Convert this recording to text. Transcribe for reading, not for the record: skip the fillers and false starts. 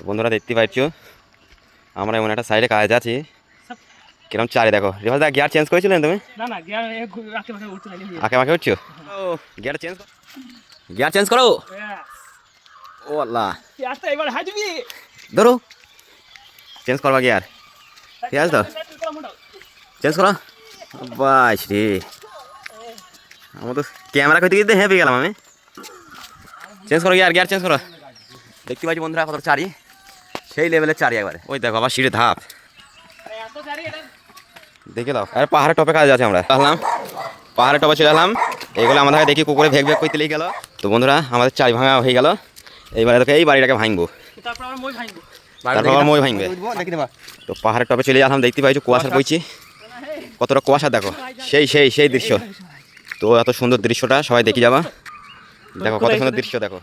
বন্ধুরা দেখতে পাচ্ছ আমরা এমন একটা সাইডে কাজ আছি, কিরম চারি দেখো। রিভাস দা গিয়ার চেঞ্জ করেছিলেন তুমি? না না গিয়ার আকে পাশে উঠতে লাগি। আঁকে মাকে উঠছো? ও গিয়ার চেঞ্জ করো, গিয়ার চেঞ্জ করো। ও আল্লাহ, আস্তে এবার হাজবি ধরো চেঞ্জ করবা গিয়ার। ঠিক আছে তো, চেঞ্জ করো। বাস রে, আমার তো ক্যামেরা করতে গিয়ে হ্যাঁ পেয়ে গেলাম আমি। চেঞ্জ করো গিয়ার, গিয়ার চেঞ্জ করো। দেখতে পাচ্ছি বন্ধুরা কত চারি, সেই লেভেলের চারি একবারে। ওই দেখো আবার সিঁড়ি ধাপ, দেখে দাও। আর পাহাড়ের টপে কাজ আছে, আমরা আসলাম পাহাড়ের টপে চলে এলাম। এগুলো আমাদের দেখি কুকুরে ভেগ ভেগ করতে লেগে গেল। তো বন্ধুরা আমাদের চারি ভাঙা হয়ে গেল। এইবারে তোকে এই বাড়িটাকে ভাঙবো, তারপর আবার মই ভাঙবে। তো পাহাড়ের টপে চলে আসলাম, দেখতে পাইছো কুয়াশার বইছি, কতটা কুয়াশা দেখো। সেই সেই সেই দৃশ্য। তো এত সুন্দর দৃশ্যটা সবাই দেখে যাবা, দেখো কত সুন্দর দৃশ্য দেখো।